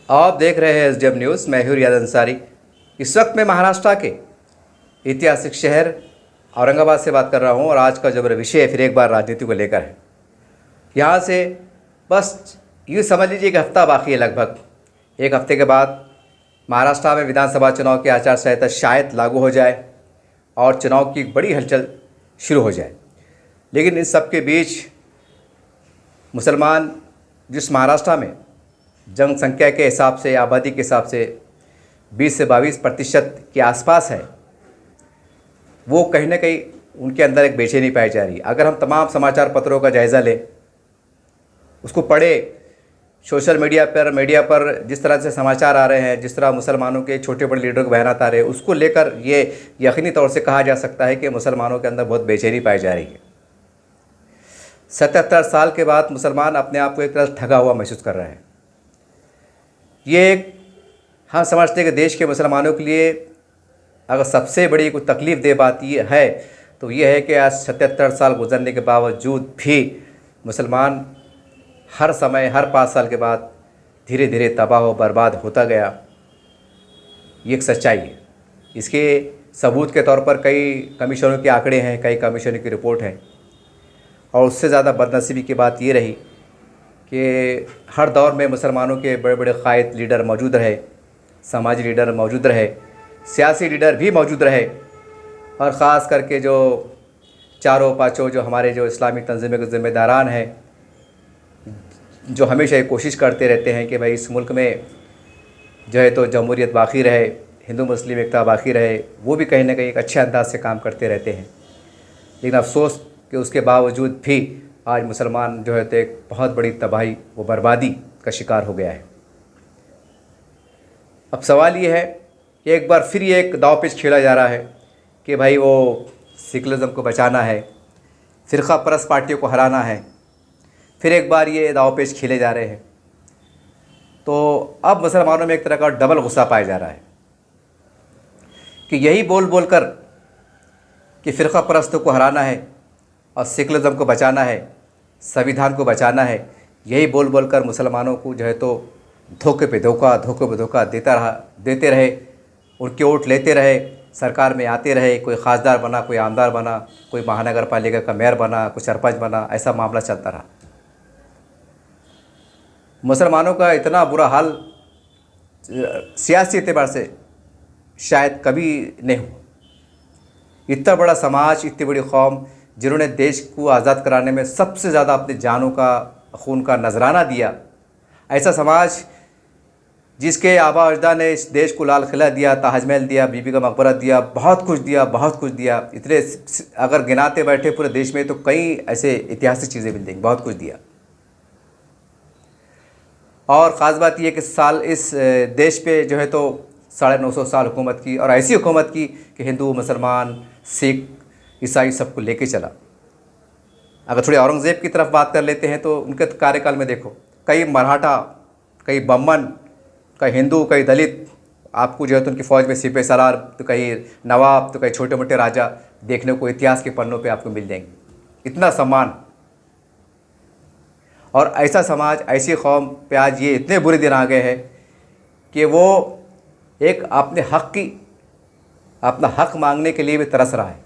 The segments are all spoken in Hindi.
आप देख रहे हैं एसडीएम न्यूज़। मैं हूं रियाद अंसारी। इस वक्त मैं महाराष्ट्र के ऐतिहासिक शहर औरंगाबाद से बात कर रहा हूं और आज का जो मेरा विषय है फिर एक बार राजनीति को लेकर है। यहाँ से बस यूँ समझ लीजिए कि हफ्ता बाकी है। लगभग एक हफ्ते के बाद महाराष्ट्र में विधानसभा चुनाव की आचार संहिता शायद लागू हो जाए और चुनाव की बड़ी हलचल शुरू हो जाए। लेकिन इस सब के बीच मुसलमान जिस महाराष्ट्र में जनसंख्या के हिसाब से, आबादी के हिसाब से 20 से 22% के आसपास है, वो कहीं ना कहीं उनके अंदर एक बेचैनी पाई जा रही है। अगर हम तमाम समाचार पत्रों का जायज़ा लें, उसको पढ़े, सोशल मीडिया पर जिस तरह से समाचार आ रहे हैं, जिस तरह मुसलमानों के छोटे बड़े लीडरों को बयानात आ रहे हैं, उसको लेकर ये यकीनी तौर से कहा जा सकता है कि मुसलमानों के अंदर बहुत बेचैनी पाई जा रही है। 77 साल के बाद मुसलमान अपने आप को एक तरह से ठगा हुआ महसूस कर रहे हैं। ये एक हम समझते हैं कि देश के मुसलमानों के लिए अगर सबसे बड़ी कोई तकलीफ़ दे बात ये है तो ये है कि आज 77 साल गुजरने के बावजूद भी मुसलमान हर समय, हर 5 साल के बाद धीरे धीरे तबाह व बर्बाद होता गया। ये एक सच्चाई है। इसके सबूत के तौर पर कई कमीशनों के आंकड़े हैं, कई कमीशनों की रिपोर्ट है। और उससे ज़्यादा बदनसीबी की बात ये रही कि हर दौर में मुसलमानों के बड़े बड़े कायद लीडर मौजूद रहे, समाजी लीडर मौजूद रहे, सियासी लीडर भी मौजूद रहे, और ख़ास करके जो चारों पाँचों जो हमारे जो इस्लामी तंजीमों के ज़िम्मेदारान हैं, जो हमेशा ये कोशिश करते रहते हैं कि भाई इस मुल्क में जो है तो जमहूरियत बाकी रहे, हिंदू मुस्लिम एकता बाकी रहे, वो भी कहीं ना कहीं एक अच्छे अंदाज से काम करते रहते हैं। लेकिन अफसोस कि उसके बावजूद भी आज मुसलमान जो है तो एक बहुत बड़ी तबाही व बर्बादी का शिकार हो गया है। अब सवाल ये है कि एक बार फिर ये एक दाव पेच खेला जा रहा है कि भाई वो सेकुलरिज्म को बचाना है, फ़िरका परस्त पार्टियों को हराना है। फिर एक बार ये दाव पेच खेले जा रहे हैं। तो अब मुसलमानों में एक तरह का डबल गुस्सा पाया जा रहा है कि यही बोल बोल कर कि फ़िरका परस्तों को हराना है और सेकुलरिज्म को बचाना है, संविधान को बचाना है, यही बोल बोल कर मुसलमानों को जो है तो धोखे पे धोखा देते रहे, उनके वोट लेते रहे, सरकार में आते रहे, कोई खासदार बना, कोई आमदार बना, कोई महानगर पालिका का मेयर बना, कोई सरपंच बना, ऐसा मामला चलता रहा। मुसलमानों का इतना बुरा हाल सियासी एतबार से शायद कभी नहीं हुआ। इतना बड़ा समाज, इतनी बड़ी कौम जिन्होंने देश को आज़ाद कराने में सबसे ज़्यादा अपने जानों का, खून का नजराना दिया, ऐसा समाज जिसके आबा अजदाद ने इस देश को लाल किला दिया, ताजमहल दिया, बीबी का मकबरा दिया, बहुत कुछ दिया। इतने अगर गिनाते बैठे पूरे देश में तो कई ऐसे ऐतिहासिक चीज़ें मिल जाएंगी, बहुत कुछ दिया। और ख़ास बात यह कि साल इस देश पे जो है तो 950 साल हुकूमत की, और ऐसी हुकूमत की कि हिंदू, मुसलमान, सिख, ईसाई सबको लेके चला। अगर थोड़ी औरंगज़ेब की तरफ बात कर लेते हैं तो उनके कार्यकाल में देखो, कई मराठा, कई बम्मन, कई हिंदू, कई दलित, आपको जो है तो उनकी फ़ौज में सिपह सलार, तो कई नवाब, तो कई छोटे मोटे राजा देखने को इतिहास के पन्नों पे आपको मिल जाएंगे। इतना सम्मान और ऐसा समाज, ऐसी कौम पे आज ये इतने बुरे दिन आ गए हैं कि वो एक अपना हक मांगने के लिए भी तरस रहा है।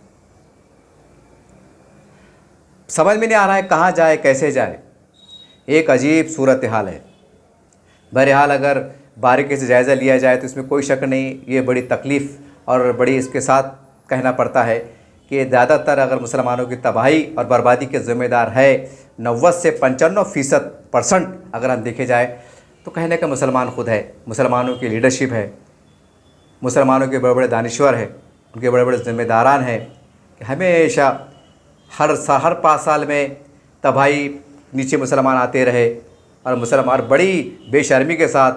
समझ में नहीं आ रहा है कहाँ जाए, कैसे जाए। एक अजीब सूरत हाल है। बहरहाल अगर बारीकी से जायज़ा लिया जाए तो इसमें कोई शक नहीं, ये बड़ी तकलीफ़ और बड़ी इसके साथ कहना पड़ता है कि ज़्यादातर अगर मुसलमानों की तबाही और बर्बादी के ज़िम्मेदार है 90 से 95% अगर हम देखे जाए तो कहने का मुसलमान खुद है, मुसलमानों की लीडरशिप है, मुसलमानों के बड़े बड़े दानिश्वर हैं, उनके बड़े बड़े ज़िम्मेदारान हैं कि हमेशा हर 5 साल में तबाही नीचे मुसलमान आते रहे और मुसलमान बड़ी बेशर्मी के साथ,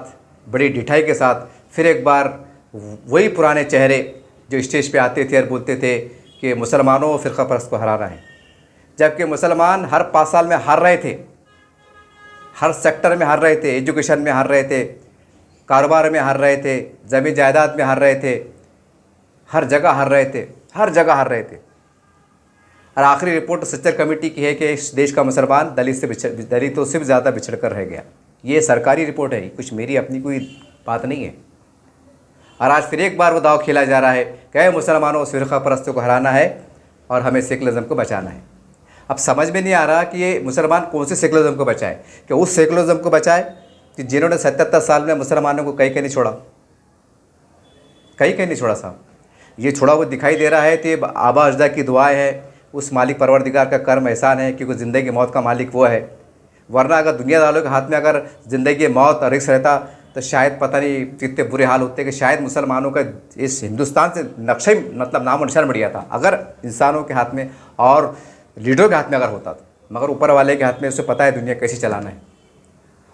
बड़ी ढिठाई के साथ फिर एक बार वही पुराने चेहरे जो स्टेज पे आते थे और बोलते थे कि मुसलमानों और फ़िरका परस्त को हराना है। जबकि मुसलमान हर 5 साल में हार रहे थे, हर सेक्टर में हार रहे थे, एजुकेशन में हार रहे थे, कारोबार में हार रहे थे, ज़मीन जायदाद में हार रहे थे, हर जगह हार रहे थे। और आखिरी रिपोर्ट सच्चर कमेटी की है कि इस देश का मुसलमान दलितों से भी ज़्यादा बिछड़ कर रह गया। ये सरकारी रिपोर्ट है, कुछ मेरी अपनी कोई बात नहीं है। और आज फिर एक बार वो दाव खेला जा रहा है कि मुसलमानों और फ़िरक़ा परस्तों को हराना है और हमें सेकुलरिज़म को बचाना है। अब समझ में नहीं आ रहा कि ये मुसलमान कौन से सेकुलरिज़म को बचाए, कि उस सेकुलरिज़म को बचाए कि जिन्होंने 77 साल में मुसलमानों को कहीं नहीं छोड़ा, कहीं नहीं छोड़ा साहब। ये छोड़ा वो दिखाई दे रहा है तो ये आबा अजदा की दुआएं है, उस मालिक परवरदिगार का कर्म एहसान है, क्योंकि ज़िंदगी मौत का मालिक वो है। वरना अगर दुनिया वालों के हाथ में अगर ज़िंदगी मौत और रिस्क रहता तो शायद पता नहीं कितने बुरे हाल होते कि शायद मुसलमानों का इस हिंदुस्तान से नक्शा ही मतलब नामो निशान बढ़ गया था, अगर इंसानों के हाथ में और लीडरों के हाथ में अगर होता तो। मगर ऊपर वाले के हाथ में उसे पता है दुनिया कैसे चलाना है,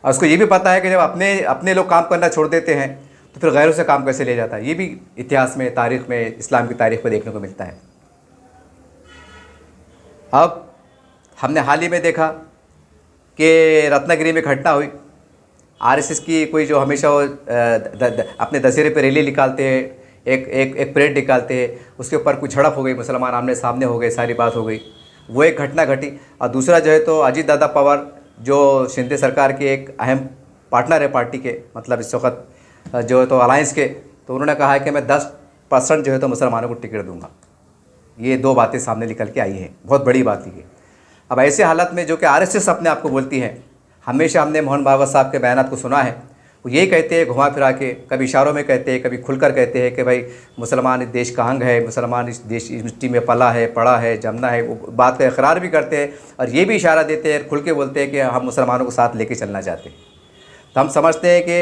और उसको ये भी पता है कि जब अपने लोग काम करना छोड़ देते हैं तो फिर गैरों से काम कैसे ले जाता है। ये भी इतिहास में, तारीख़ में, इस्लाम की तारीख़ में देखने को मिलता है। अब हमने हाल ही में देखा कि रत्नागिरी में घटना हुई। आरएसएस की कोई जो हमेशा वो अपने दशहरे पे रैली निकालते हैं, एक परेड निकालते हैं, उसके ऊपर कुछ झड़प हो गई, मुसलमान आमने सामने हो गए, सारी बात हो गई, वो एक घटना घटी। और दूसरा जो है तो अजीत दादा पवार जो शिंदे सरकार के एक अहम पार्टनर है पार्टी के, मतलब इस वक्त जो है तो अलायंस के, तो उन्होंने कहा है कि मैं 10% जो है तो मुसलमानों को टिकट दूंगा। ये दो बातें सामने निकल के आई हैं, बहुत बड़ी बात ये। अब ऐसे हालत में जो कि आरएसएस अपने आप को बोलती है, हमेशा हमने मोहन भागवत साहब के बयानात को सुना है, वो यही कहते हैं घुमा फिरा के, कभी इशारों में कहते हैं, कभी खुलकर कहते हैं कि भाई मुसलमान इस देश का अंग है, मुसलमान इस देश इस मिट्टी में पला है, पड़ा है, जमना है। वो बात का इकरार भी करते हैं और ये भी इशारा देते हैं, खुल के बोलते हैं कि हम मुसलमानों को साथ लेके चलना चाहते हैं। तो हम समझते हैं कि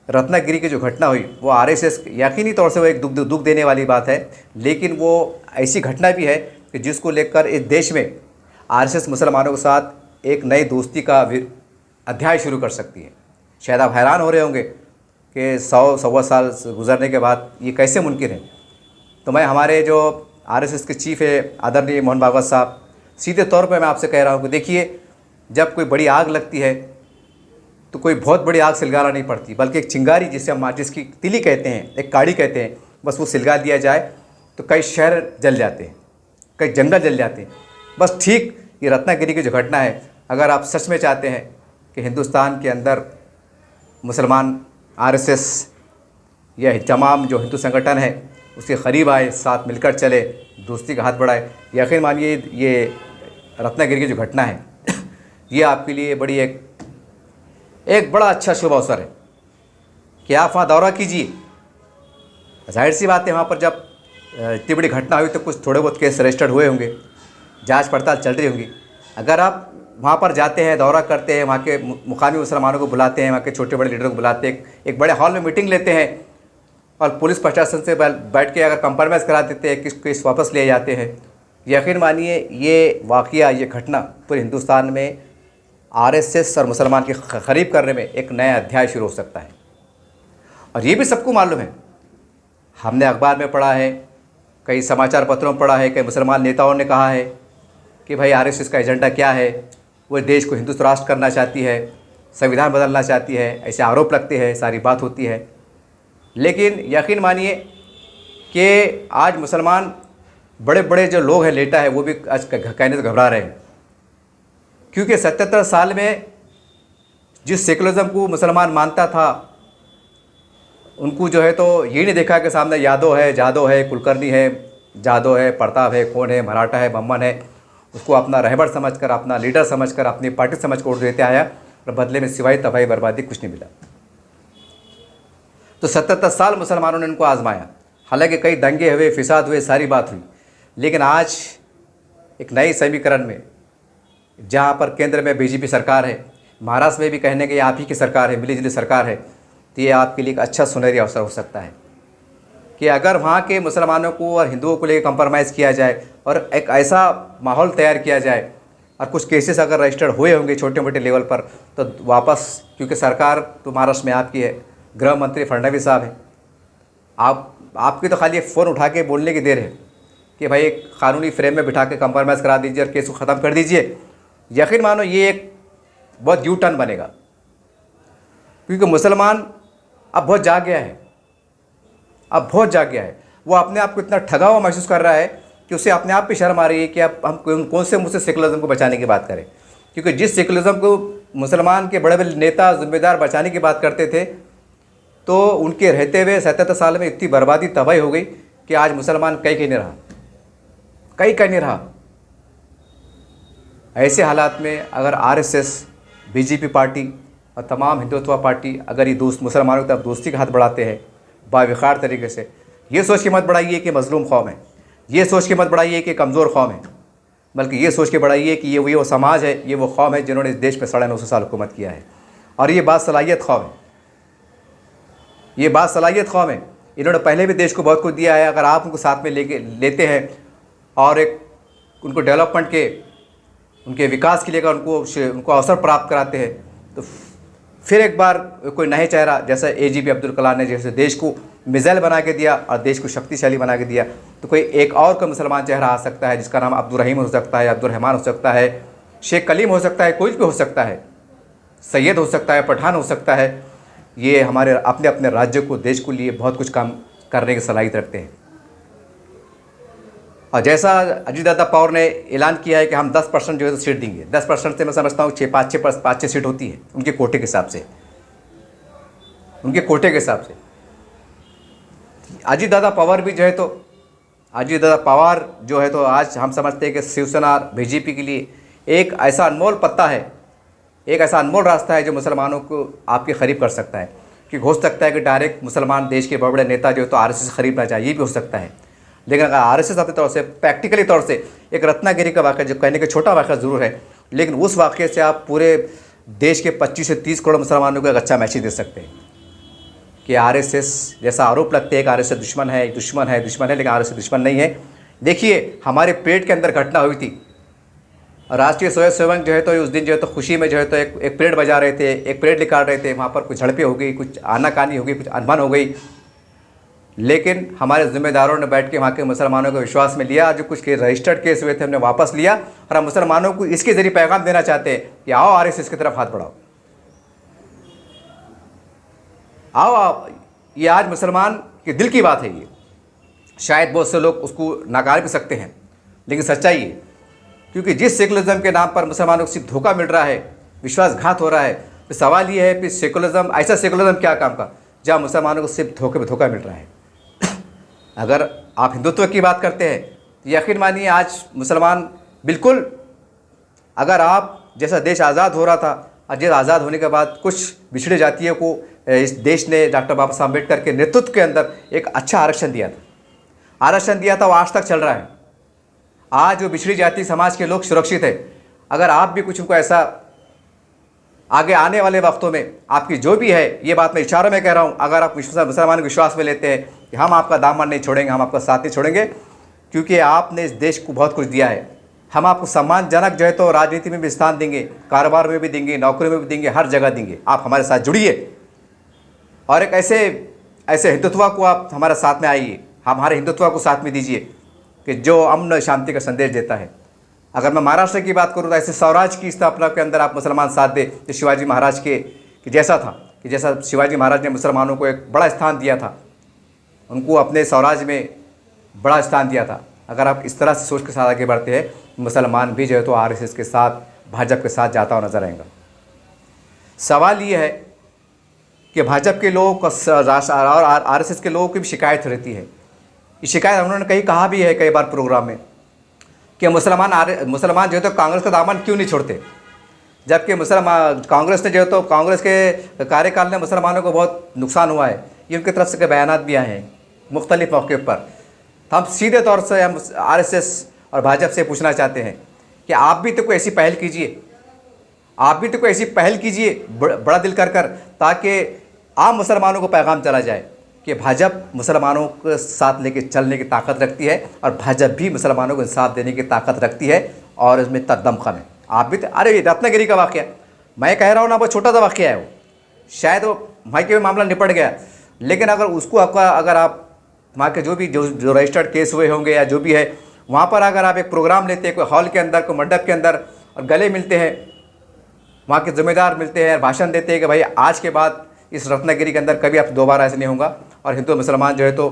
रत्नागिरी की जो घटना हुई वो आरएसएस, यकीनी तौर से वो एक दुख देने वाली बात है, लेकिन वो ऐसी घटना भी है कि जिसको लेकर इस देश में आरएसएस मुसलमानों के साथ एक नई दोस्ती का अध्याय शुरू कर सकती है। शायद आप हैरान हो रहे होंगे कि 100-125 साल गुजरने के बाद ये कैसे मुमकिन है। तो मैं हमारे जो आरएसएस के चीफ है आदरणीय मोहन भागवत साहब, सीधे तौर पर मैं आपसे कह रहा हूँ कि देखिए, जब कोई बड़ी आग लगती है तो कोई बहुत बड़ी आग सिलगाना नहीं पड़ती, बल्कि एक चिंगारी जिसे हम माचिस की तिली कहते हैं, एक काड़ी कहते हैं, बस वो सिलगा दिया जाए तो कई शहर जल जाते हैं, कई जंगल जल जाते हैं। बस ठीक ये रत्नागिरी की जो घटना है, अगर आप सच में चाहते हैं कि हिंदुस्तान के अंदर मुसलमान आरएसएस या तमाम जो हिंदू संगठन है उसके करीब आए, साथ मिलकर चले, दोस्ती का हाथ बढ़ाए, यकीन मानिए ये रत्नागिरी की जो घटना है ये आपके लिए बड़ी एक बड़ा अच्छा शुभ अवसर है कि आप वहाँ दौरा कीजिए। जाहिर सी बात है, वहाँ पर जब इतनी बड़ी घटना हुई तो कुछ थोड़े बहुत केस रजिस्टर्ड हुए होंगे, जांच पड़ताल चल रही होंगी। अगर आप वहाँ पर जाते हैं, दौरा करते हैं, वहाँ के मुकामी मुसलमानों को बुलाते हैं, वहाँ के छोटे बड़े लीडरों को बुलाते हैं, एक बड़े हॉल में मीटिंग लेते हैं और पुलिस प्रशासन से बैठ के अगर कंप्रोमाइज़ करा देते हैं, केस वापस ले जाते हैं, यकीन मानिए ये वाक़या, ये घटना पूरे हिंदुस्तान में आरएसएस और मुसलमान के करीब करने में एक नया अध्याय शुरू हो सकता है। और ये भी सबको मालूम है, हमने अखबार में पढ़ा है, कई समाचार पत्रों में पढ़ा है, कई मुसलमान नेताओं ने कहा है कि भाई आरएसएस का एजेंडा क्या है, वो देश को हिंदुत्व राष्ट्र करना चाहती है, संविधान बदलना चाहती है, ऐसे आरोप लगते हैं, सारी बात होती है। लेकिन यकीन मानिए कि आज मुसलमान बड़े बड़े जो लोग हैं, लेटा है, वो भी आज कहने से घबरा रहे हैं, क्योंकि 77 साल में जिस सेकुलरिज्म को मुसलमान मानता था, उनको जो है तो ये नहीं देखा कि सामने यादव है, जादव है, कुलकर्णी है, जादव है, प्रताप है, कौन है, मराठा है, बम्मन है, उसको अपना रहबर समझकर, अपना लीडर समझकर, अपनी पार्टी समझकर वोट देते आया और बदले में सिवाय तबाही बर्बादी कुछ नहीं मिला। तो 77 साल मुसलमानों ने इनको आजमाया, हालांकि कई दंगे हुए, फिसाद हुए, सारी बात हुई, लेकिन आज एक नई समीकरण में, जहाँ पर केंद्र में बीजेपी सरकार है, महाराष्ट्र में भी कहने के आप ही की सरकार है, मिली जुली सरकार है, तो ये आपके लिए एक अच्छा सुनहरी अवसर हो सकता है कि अगर वहाँ के मुसलमानों को और हिंदुओं को लेकर कंप्रोमाइज़ किया जाए और एक ऐसा माहौल तैयार किया जाए, और कुछ केसेस अगर रजिस्टर्ड हुए होंगे छोटे मोटे लेवल पर, तो वापस, क्योंकि सरकार तो महाराष्ट्र में आपकी है, गृह मंत्री फडणवीस साहब हैं, आपकी तो खाली एक फ़ोन उठा के बोलने की देर है कि भाई एक कानूनी फ्रेम में बिठा के कंप्रोमाइज़ करा दीजिए और केस को ख़त्म कर दीजिए। यकीन मानो ये एक बहुत यू टर्न बनेगा, क्योंकि मुसलमान अब बहुत जाग गया है, अब बहुत जाग गया है। वो अपने आप को इतना ठगा हुआ महसूस कर रहा है कि उसे अपने आप पे शर्म आ रही है कि अब हम कौन से मुझसे सेकुलरिज्म को बचाने की बात करें, क्योंकि जिस सेकुलरिज्म को मुसलमान के बड़े बड़े नेता जिम्मेदार बचाने की बात करते थे, तो उनके रहते हुए 77 साल में इतनी बर्बादी तबाही हो गई कि आज मुसलमान कहीं नहीं रहा, कहीं नहीं रहा। ऐसे हालात में अगर आरएसएस, बीजेपी पार्टी और तमाम हिंदुत्व पार्टी अगर ये दोस्त मुसलमानों की तरफ दोस्ती का हाथ बढ़ाते हैं बावकार तरीके से, ये सोच के मत बढ़ाइए कि मजलूम कौम है, ये सोच के मत बढ़ाइए कि कमज़ोर कौम है, बल्कि ये सोच के बढ़ाइए कि ये वो समाज है, ये वो कौम है जिन्होंने इस देश पर 950 साल हुकूमत किया है। और ये बात सलाहियत कौम है, ये बात सलाहियत कौम है। इन्होंने पहले भी देश को बहुत कुछ दिया है। अगर आप उनको साथ में लेते हैं और एक उनको डेवलपमेंट के, उनके विकास के लिए अगर उनको अवसर प्राप्त कराते हैं, तो फिर एक बार कोई नए चेहरा जैसा एजीपी अब्दुल कलाम ने जैसे देश को मिसाइल बना के दिया और देश को शक्तिशाली बना के दिया, तो कोई एक और का मुसलमान चेहरा आ सकता है जिसका नाम अब्दुल रहीम हो सकता है, अब्दुल रहमान हो सकता है, शेख कलीम हो सकता है, कोई भी हो सकता है, सैयद हो सकता है, पठान हो सकता है। ये हमारे अपने अपने राज्य को, देश को लिए बहुत कुछ काम करने की सलाहियत रखते हैं। और जैसा अजीत दादा पवार ने ऐलान किया है कि हम 10% जो है तो सीट देंगे, 10% से मैं समझता हूँ 5-6 सीट होती है उनके कोटे के हिसाब से, उनके कोटे के हिसाब से। अजीत दादा पवार भी जो है तो, अजीत दादा पवार जो है तो आज हम समझते हैं कि शिवसेना और बीजेपी के लिए एक ऐसा अनमोल पत्ता है, एक ऐसा अनमोल रास्ता है जो मुसलमानों को आपके करीब कर सकता है। कि हो सकता है कि डायरेक्ट मुसलमान देश के बड़े बड़े नेता जो है तो आरएसएस से खरीदना चाहिए, ये भी हो सकता है। लेकिन अगर आरएसएस अपने तौर से प्रैक्टिकली तौर से एक रत्नागिरी का वाक़या, जो कहने का छोटा वाक़या ज़रूर है, लेकिन उस वाक़े से आप पूरे देश के 25 से 30 करोड़ मुसलमानों को एक अच्छा मैसेज दे सकते हैं कि आरएसएस जैसा आरोप लगते हैं कि आरएसएस दुश्मन है, लेकिन आरएसएस दुश्मन नहीं है। देखिए हमारे पेट के अंदर घटना हुई थी, राष्ट्रीय स्वयंसेवक जो है तो उस दिन जो है तो खुशी में जो है तो एक परेड बजा रहे थे, एक परेड निकाल रहे थे, वहाँ पर कुछ झड़पें हो गई, कुछ आनाकानी हो गई, कुछ अनबन हो गई। लेकिन हमारे ज़िम्मेदारों ने बैठ के वहाँ के मुसलमानों को विश्वास में लिया, जो कुछ रजिस्टर्ड केस हुए थे हमने वापस लिया, और हम मुसलमानों को इसके ज़रिए पैगाम देना चाहते हैं कि आओ आरएसएस की तरफ हाथ बढ़ाओ, आओ। ये आज मुसलमान के दिल की बात है। ये शायद बहुत से लोग उसको नकार भी सकते हैं, लेकिन सच्चाई है, क्योंकि जिस सेकुलरिज्म के नाम पर मुसलमानों को सिर्फ धोखा मिल रहा है, विश्वासघात हो रहा है, तो सवाल ये है कि सेकुलरिज्म, ऐसा सेकुलरिज्म क्या काम का जहाँ मुसलमानों को सिर्फ धोखे में धोखा मिल रहा है। अगर आप हिंदुत्व की बात करते हैं तो यकीन मानिए आज मुसलमान बिल्कुल, अगर आप जैसा देश आज़ाद हो रहा था, और जिस आज़ाद होने के बाद कुछ पिछड़ी जातियों को इस देश ने डॉक्टर बाबा साहब अम्बेडकर के नेतृत्व के अंदर एक अच्छा आरक्षण दिया था, वो आज तक चल रहा है। आज वो पिछड़ी जाति समाज के लोग सुरक्षित है। अगर आप भी कुछ उनको ऐसा आगे आने वाले वक्तों में आपकी जो भी है, ये बात मैं इशारों में कह रहा हूँ, अगर आप मुसलमान को विश्वास में लेते हैं कि हम आपका दामन नहीं छोड़ेंगे, हम आपका साथ नहीं छोड़ेंगे, क्योंकि आपने इस देश को बहुत कुछ दिया है, हम आपको सम्मानजनक जो है तो राजनीति में भी स्थान देंगे, कारोबार में भी देंगे, नौकरी में भी देंगे, हर जगह देंगे। आप हमारे साथ जुड़िए और एक ऐसे हिंदुत्व को आप हमारे साथ में आइए, हमारे हिंदुत्व को साथ में दीजिए कि जो अमन शांति का संदेश देता है। अगर मैं महाराष्ट्र की बात करूँ तो ऐसे स्वराज की स्थापना के अंदर आप मुसलमान साथ दे, जो शिवाजी महाराज के जैसा था, कि जैसा शिवाजी महाराज ने मुसलमानों को एक बड़ा स्थान दिया था, उनको अपने स्वराज में बड़ा स्थान दिया था। अगर आप इस तरह से सोच के साथ आगे बढ़ते हैं, मुसलमान भी जो है तो आरएसएस के साथ, भाजपा के साथ जाता हुआ नजर आएगा। सवाल ये है कि भाजपा के लोगों का और आरएसएस के लोगों की भी शिकायत रहती है। ये शिकायत उन्होंने कहा भी है कई बार प्रोग्राम में कि मुसलमान जो है तो कांग्रेस का दामन क्यों नहीं छोड़ते, जबकि कांग्रेस ने जो है तो कांग्रेस के कार्यकाल में मुसलमानों को बहुत नुकसान हुआ है। ये उनकी तरफ से बयानात भी आए हैं मुख्तलिफ मौके पर। तो हम सीधे तौर से हम आरएसएस और भाजपा से पूछना चाहते हैं कि आप भी तो कोई ऐसी पहल कीजिए, आप भी तो कोई ऐसी पहल कीजिए बड़ा दिल कर, ताकि आम मुसलमानों को पैगाम चला जाए कि भाजपा मुसलमानों को साथ लेके चलने की ताकत रखती है और भाजपा भी मुसलमानों को इंसाफ देने की ताकत रखती है, और इसमें दमखम है। आप भी अरे रत्नागिरी का वाक़या मैं कह रहा हूँ ना, बहुत छोटा सा वाक़या है वो, शायद वो वहाँ के मामला निपट गया, लेकिन अगर उसको अगर आप वहाँ के जो रजिस्टर्ड केस हुए होंगे या जो भी है, वहाँ पर अगर आप एक प्रोग्राम लेते हैं कोई हॉल के अंदर, कोई मंडप के अंदर, और गले मिलते हैं, वहाँ के ज़िम्मेदार मिलते हैं, भाषण देते हैं कि भाई आज के बाद इस रत्नागिरी के अंदर कभी आप दोबारा ऐसे नहीं होगा, और हिंदू मुसलमान जो है तो